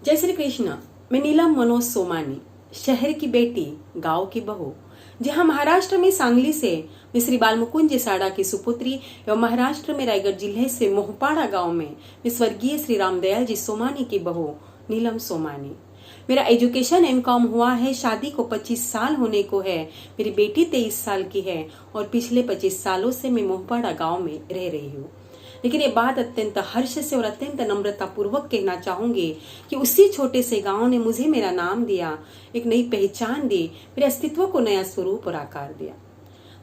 जय श्री कृष्ण। मैं नीलम मनोज सोमानी, शहर की बेटी, गांव की बहू। जहां महाराष्ट्र में सांगली से मैं श्री बालमुकुंद साड़ा की सुपुत्री एवं महाराष्ट्र में रायगढ़ जिले से मोहपाड़ा गांव में मैं स्वर्गीय श्री रामदयाल जी सोमानी की बहू नीलम सोमानी। मेरा एजुकेशन एमकॉम हुआ है। शादी को 25 साल होने को है। मेरी बेटी 23 साल की है और पिछले 25 सालों से मैं मोहपाड़ा गांव में रह रही हूँ। लेकिन ये बात अत्यंत हर्ष से और अत्यंत नम्रता पूर्वक कहना चाहूंगी कि उसी छोटे से गांव ने मुझे मेरा नाम दिया, एक नई पहचान दी, मेरे अस्तित्व को नया स्वरूप और आकार दिया।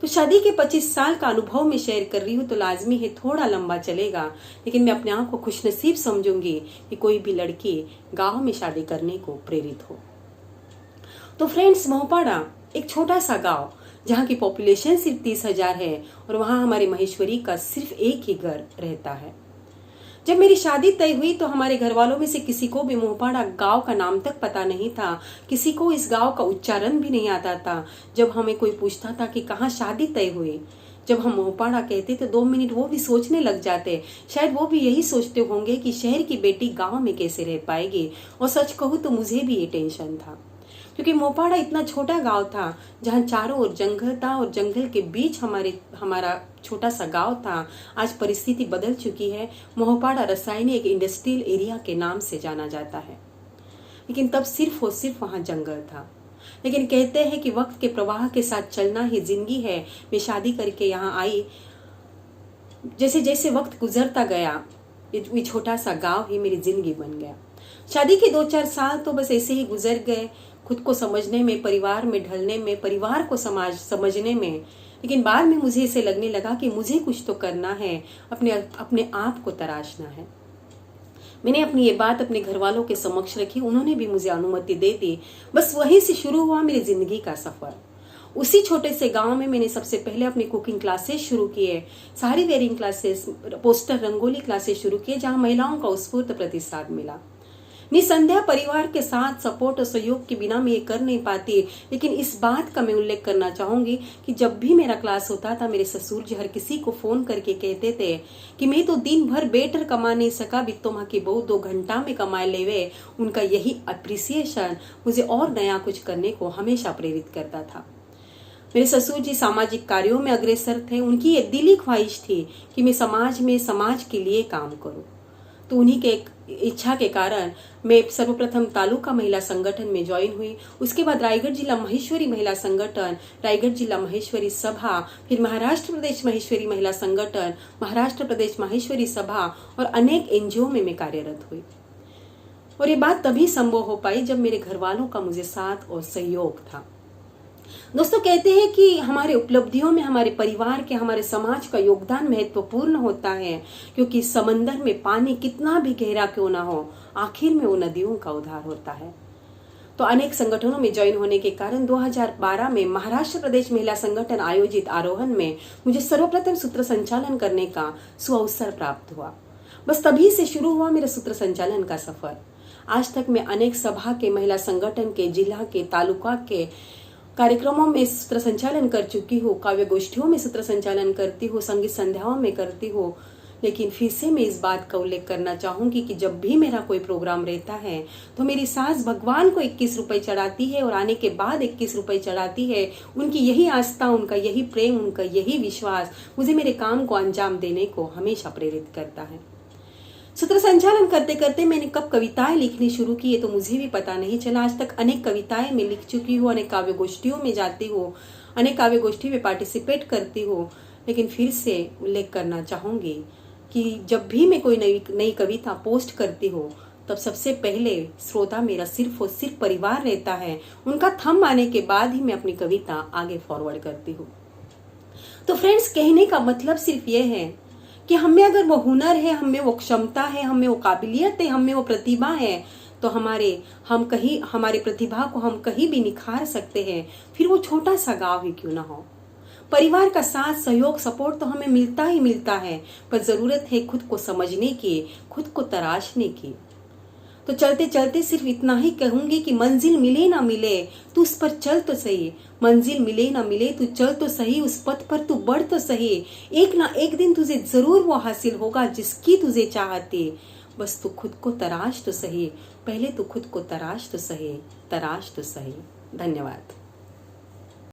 तो शादी के 25 साल का अनुभव मैं शेयर कर रही हूँ तो लाजमी है थोड़ा लंबा चलेगा, लेकिन मैं अपने आप को खुशनसीब समझूंगी कि कोई भी लड़की गांव में शादी करने को प्रेरित हो। तो फ्रेंड्स, मोहपाड़ा एक छोटा सा गांव जहाँ की पॉपुलेशन सिर्फ 30,000 है और वहाँ हमारे महेश्वरी का सिर्फ एक ही घर रहता है। जब मेरी शादी तय हुई तो हमारे घर वालों में से किसी को भी मोहपाड़ा गांव का नाम तक पता नहीं था, किसी को इस गांव का उच्चारण भी नहीं आता था। जब हमें कोई पूछता था कि कहाँ शादी तय हुई, जब हम मोहपाड़ा कहते तो 2 मिनट वो भी सोचने लग जाते। शायद वो भी यही सोचते होंगे कि शहर की बेटी गाँव में कैसे रह पाएगी। और सच कहूँ तो मुझे भी ये टेंशन था, क्योंकि मोहपाड़ा इतना छोटा गांव था जहां चारों ओर जंगल था और जंगल के बीच हमारा छोटा सा गांव था। आज परिस्थिति बदल चुकी है। मोहपाड़ा रासायनिक इंडस्ट्रियल एरिया के नाम से जाना जाता है, लेकिन तब सिर्फ और सिर्फ वहां जंगल था। लेकिन कहते हैं कि वक्त के प्रवाह के साथ चलना ही जिंदगी है। मैं शादी करके यहाँ आई, जैसे जैसे वक्त गुजरता गया ये छोटा सा गांव ही मेरी जिंदगी बन गया। शादी के 2-4 साल तो बस ऐसे ही गुजर गए, खुद को समझने में, परिवार में ढलने में, परिवार को समझने में। लेकिन बाद में मुझे ऐसे लगने लगा कि मुझे कुछ तो करना है, अपने आप को तराशना है। मैंने अपनी ये बात अपने घर वालों के समक्ष रखी, उन्होंने भी मुझे अनुमति दे दी। बस वहीं से शुरू हुआ मेरी जिंदगी का सफर। उसी छोटे से गांव में मैंने सबसे पहले अपनी कुकिंग क्लासेस शुरू किए, sari wearing classes, poster rangoli classes शुरू किए, जहां महिलाओं का उत्स्फूर्त प्रतिसाद मिला। निसंदेह परिवार के साथ सपोर्ट और सहयोग के बिना मैं ये कर नहीं पाती। लेकिन इस बात का मैं उल्लेख करना चाहूंगी कि जब भी मेरा क्लास होता था, मेरे ससुर जी हर किसी को फोन करके कहते थे कि मैं तो दिन भर बेटर कमा नहीं सका, बित्तो माँ की बहू 2 घंटा में कमा लेवे। उनका यही अप्रिसिएशन मुझे और नया कुछ करने को हमेशा प्रेरित करता था। मेरे ससुर जी सामाजिक कार्यों में अग्रसर थे। उनकी ये दिली ख्वाहिश थी कि मैं समाज के लिए काम करूं। तो उन्हीं के इच्छा के कारण मैं सर्वप्रथम तालुका महिला संगठन में ज्वाइन हुई। उसके बाद रायगढ़ जिला महेश्वरी महिला संगठन, रायगढ़ जिला महेश्वरी सभा, फिर महाराष्ट्र प्रदेश महेश्वरी महिला संगठन, महाराष्ट्र प्रदेश महेश्वरी सभा और अनेक एनजीओ में मैं कार्यरत हुई। और ये बात तभी संभव हो पाई जब मेरे घर वालों का मुझे साथ और सहयोग था। दोस्तों, कहते हैं कि हमारे उपलब्धियों में हमारे परिवार के, हमारे समाज का योगदान महत्वपूर्ण होता है, क्योंकि समंदर में पानी कितना भी गहरा क्यों ना हो, आखिर में वो नदियों का उद्धार होता है। तो अनेक संगठनों में ज्वाइन होने के कारण 2012 में महाराष्ट्र प्रदेश महिला संगठन आयोजित आरोहण में मुझे सर्वप्रथम सूत्र संचालन करने का सुअवसर प्राप्त हुआ। बस तभी से शुरू हुआ मेरा सूत्र संचालन का सफर। आज तक मैं अनेक सभा के, महिला संगठन के, जिला के, तालुका के कार्यक्रमों में सूत्र संचालन कर चुकी हूँ, काव्य गोष्ठियों में सूत्र संचालन करती हूँ, संगीत संध्याओं में करती हूँ। लेकिन फिर से मैं इस बात का उल्लेख करना चाहूंगी कि जब भी मेरा कोई प्रोग्राम रहता है तो मेरी सास भगवान को 21 रुपए चढ़ाती है और आने के बाद 21 रुपए चढ़ाती है। उनकी यही आस्था, उनका यही प्रेम, उनका यही विश्वास मुझे मेरे काम को अंजाम देने को हमेशा प्रेरित करता है। सूत्र संचालन करते करते मैंने कब कविताएं लिखनी शुरू की है तो मुझे भी पता नहीं चला। आज तक अनेक कविताएं मैं लिख चुकी हूँ, अनेक काव्य गोष्ठियों में जाती हूँ, अनेक काव्य गोष्ठी में पार्टिसिपेट करती हूँ। लेकिन फिर से उल्लेख करना चाहूंगी कि जब भी मैं कोई नई कविता पोस्ट करती हूँ तब सबसे पहले श्रोता मेरा सिर्फ और सिर्फ परिवार रहता है। उनका थंब आने के बाद ही मैं अपनी कविता आगे फॉरवर्ड करती हूँ। तो फ्रेंड्स, कहने का मतलब सिर्फ ये है कि हमें अगर वो हुनर है, हमें वो क्षमता है, हमें वो काबिलियत है, हमें वो प्रतिभा है, तो हमारे प्रतिभा को हम कहीं भी निखार सकते हैं। फिर वो छोटा सा गांव ही क्यों ना हो। परिवार का साथ, सहयोग, सपोर्ट तो हमें मिलता ही मिलता है, पर जरूरत है खुद को समझने की, खुद को तराशने की। तो चलते चलते सिर्फ इतना ही कहूंगी कि मंजिल मिले ना मिले तू उस पर चल तो सही, मंजिल मिले ना मिले तू चल तो सही, उस पथ पर तू बढ़ तो सही। एक ना एक दिन तुझे जरूर वो हासिल होगा जिसकी तुझे चाहती। बस तू खुद को तराश तो सही, पहले तू खुद को तराश तो सही, तराश तो सही। धन्यवाद।